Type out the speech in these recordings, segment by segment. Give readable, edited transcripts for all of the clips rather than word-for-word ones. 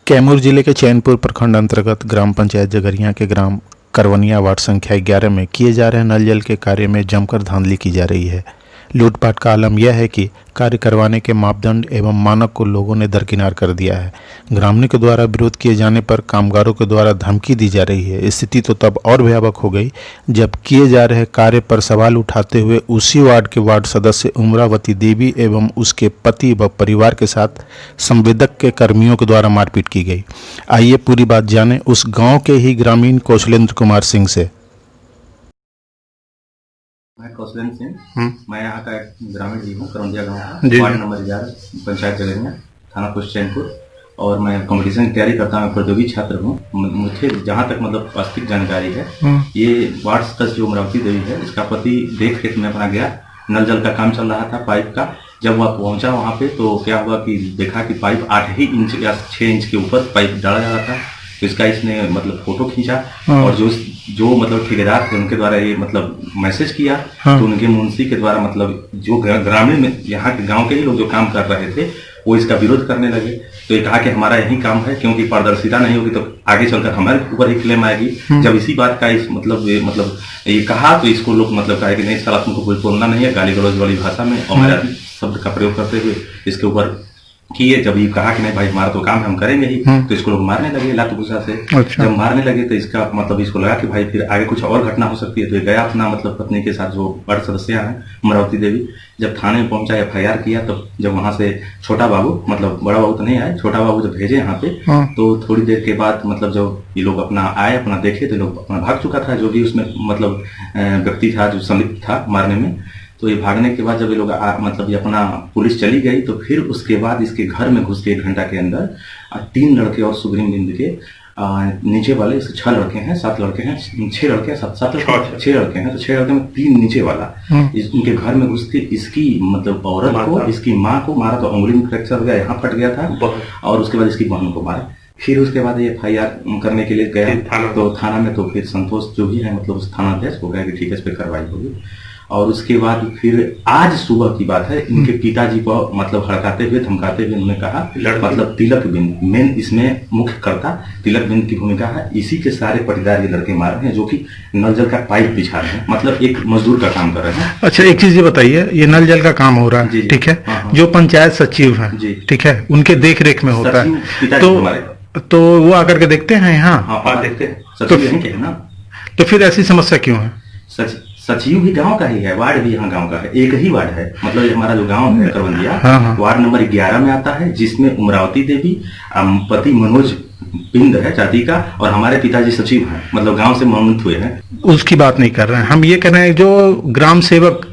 कैमूर जिले के चैनपुर प्रखंड अंतर्गत ग्राम पंचायत जगरिया के ग्राम करवनिया वार्ड संख्या 11 में किए जा रहे नल जल के कार्य में जमकर धांधली की जा रही है। लूटपाट का आलम यह है कि कार्य करवाने के मापदंड एवं मानक को लोगों ने दरकिनार कर दिया है। ग्रामीणों के द्वारा विरोध किए जाने पर कामगारों के द्वारा धमकी दी जा रही है। स्थिति तो तब और भयावह हो गई जब किए जा रहे कार्य पर सवाल उठाते हुए उसी वार्ड के वार्ड सदस्य उमरावती देवी एवं उसके पति व परिवार के साथ संवेदक के कर्मियों के द्वारा मारपीट की गई। आइए पूरी बात जानें उस गांव के ही ग्रामीण कौशलेंद्र कुमार सिंह से। मैं कौशलेंद्र सिंह, मैं यहाँ का ग्रामीण जी हूँ, करौंदिया गाँव का, वार्ड नंबर 11, पंचायत जगरिया, थाना पोस्ट चैनपुर। और मैं कंपटीशन की तैयारी करता हूँ, प्रौद्योगिकी छात्र हूँ। मुझे जहाँ तक मतलब वास्तविक जानकारी है, ये वार्ड सदस्य जो उमरावती देवी है, इसका पति देख रेख में अपना गया। नल जल का काम चल रहा था पाइप का। जब वह पहुंचा वहाँ पे तो क्या हुआ कि देखा कि पाइप 8 ही इंच या 6 इंच के ऊपर पाइप डाला जा रहा था। तो इसका इसने मतलब फोटो खींचा और जो मतलब ठेकेदार थे उनके द्वारा ये मतलब मैसेज किया। तो उनके मुंशी के द्वारा मतलब जो ग्रामीण में यहाँ के गांव के ही लोग जो काम कर रहे थे वो इसका विरोध करने लगे। तो ये कहा कि हमारा यही काम है, क्योंकि पारदर्शिता नहीं होगी तो आगे चलकर हमारे ऊपर ही क्लेम आएगी। जब इसी बात का इस मतलब ये कहा तो इसको लोग मतलब कहा कि नहीं साला तुमको कोई बोलना नहीं है, गाली गलौज वाली भाषा में और मेरा शब्द का प्रयोग करते हुए इसके ऊपर किए। जब ये कहा कि नहीं भाई हमारा तो काम है, हम करेंगे ही, तो इसको लोग मारने लगे लात गुस्सा से। अच्छा। जब मारने लगे तो इसका मतलब इसको लगा कि भाई फिर आगे कुछ और घटना हो सकती है। तो ये गया अपना मतलब पत्नी के साथ, जो वार्ड सदस्य हैं उमरावती देवी। जब थाने में पहुंचा, FIR किया, तो जब वहां से छोटा बाबू, मतलब बड़ा बाबू तो नहीं आए, छोटा बाबू जब भेजे यहाँ पे, तो थोड़ी देर के बाद मतलब जब ये लोग अपना आए, अपना देखे तो लोग अपना भाग चुका था, जो भी उसमें मतलब व्यक्ति था जो संलिप्त था मारने में। तो ये भागने के बाद जब ये लोग मतलब ये अपना पुलिस चली गई, तो फिर उसके बाद इसके घर में घुस के 1 घंटा के अंदर 3 लड़के और सुग्रीव बिंद के नीचे वाले, इसके 6 लड़के हैं, 7 लड़के हैं, 6 लड़के हैं, 6 लड़के हैं। तो 6 लड़के में 3 नीचे वाला उनके घर में घुस के इसकी मतलब औरत को, इसकी माँ को मारा। तो उंगली में फ्रैक्चर हो गया, यहाँ फट गया था। और उसके बाद इसकी बहन को मारा। फिर उसके बाद ये FIR करने के लिए गया तो थाना में, तो फिर संतोष जो भी है मतलब उस थाना अध्यक्ष, वो कहा कि ठीक है इस पर कार्रवाई होगी। और उसके बाद फिर आज सुबह की बात है, इनके पिताजी को मतलब हड़काते हुए धमकाते हुए उन्होंने कहा मतलब तिलक बिंद मेन इसमें मुख्य कर्ता तिलक बिंद की भूमिका है, इसी के सारे पटीदार ये लड़के मार रहे हैं जो कि नल जल का पाइप बिछा रहे हैं, मतलब एक मजदूर का काम कर रहे हैं। अच्छा, एक चीज ये बताइए, ये नल जल का काम हो रहा है, ठीक है, जो पंचायत सचिव है, ठीक है, उनके देख रेख में होता है, तो वो आकर के देखते हैं यहाँ? देखते हैं, सचिव यहीं के है ना। तो फिर ऐसी समस्या क्यों है? सचिव भी गांव का ही है, वार्ड भी यहाँ गांव का है, एक ही वार्ड है। मतलब हमारा जो गांव है करवंदिया, वार्ड नंबर 11 में आता है, जिसमें उमरावती देवी, पति मनोज बिंद है जाति का, और हमारे पिताजी सचिव हैं, मतलब गांव से मनोनीत हुए हैं। उसकी बात नहीं कर रहे हैं हम, ये कह रहे हैं जो ग्राम सेवक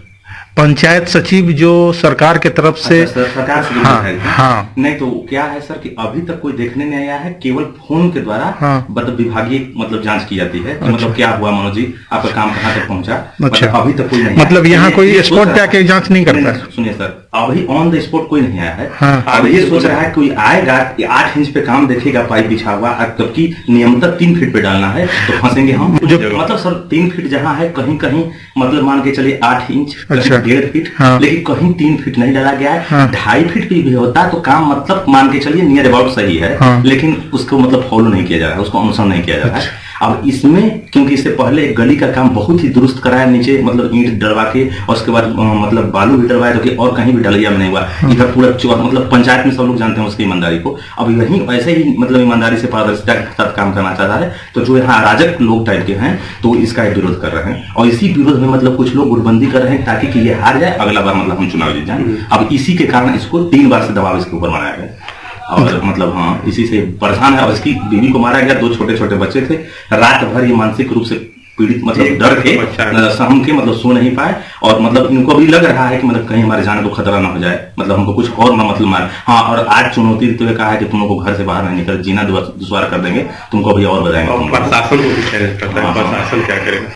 पंचायत सचिव जो सरकार के तरफ से, सरकार से नहीं, तो क्या है सर कि अभी तक कोई देखने नहीं आया है, केवल फोन के द्वारा मतलब विभागीय मतलब जांच की जाती है। अच्छा। मतलब क्या हुआ मनोज जी, आपका काम कहाँ तक पहुंचा? अच्छा। मतलब अभी तक कोई नहीं, मतलब यहाँ कोई स्पॉट पे आके जांच नहीं करता है। सुनिए सर, अभी ऑन द स्पॉट कोई नहीं आया है। अब ये सोच रहा है कोई आएगा 8 इंच पे काम देखेगा, पाइप बिछा हुआ, जबकि नियमतः 3 फीट पे डालना है, तो फंसेंगे हम। मतलब सर 3 फीट जहाँ है, कहीं कहीं मतलब मान के चलिए 8 इंच, 1.5 फीट, लेकिन कहीं 3 फीट नहीं डाला गया है। 2.5 फीट भी होता तो काम मतलब मान के चलिए नियर अबाउट सही है, लेकिन उसको मतलब फॉलो नहीं किया जा रहा है, उसको अनुसरण नहीं किया जा रहा है। अब इसमें क्योंकि इससे पहले एक गली का काम बहुत ही दुरुस्त कराया, नीचे मतलब ईंट डलवा के, और उसके बाद मतलब बालू भी डलवाया, जो कि और कहीं भी डलिया में नहीं हुआ। इधर पूरा मतलब पंचायत में सब लोग जानते हैं उसकी ईमानदारी को। अब यही ऐसे ही मतलब ईमानदारी से पारदर्शिता के साथ काम करना चाहता है, तो जो यहाँ अराजक लोग टाइप के हैं तो इसका विरोध कर रहे हैं। और इसी विरोध में मतलब कुछ लोग गुटबंदी कर रहे हैं ताकि कि ये हार जाए, अगला बार मतलब हम चुनाव जीत जाए। अब इसी के कारण इसको 3 बार से दबाव इसके ऊपर बनाया गया, और मतलब इसी से परेशान है। और इसकी बीवी को मारा गया, 2 छोटे छोटे बच्चे थे। रात भर ये मानसिक रूप से पीड़ित, मतलब डर के सहम के मतलब सो नहीं पाए, और मतलब इनको भी लग रहा है कि मतलब कहीं हमारे जाने को खतरा ना हो जाए, मतलब हमको कुछ और ना मतलब मार। और आज चुनौती देते हुए कहा है कि तुम लोग को घर से बाहर नहीं निकल, जीना दुश्वार कर देंगे, तुमको भी और बताएंगे। प्रशासन को भी प्रशासन क्या करेगा?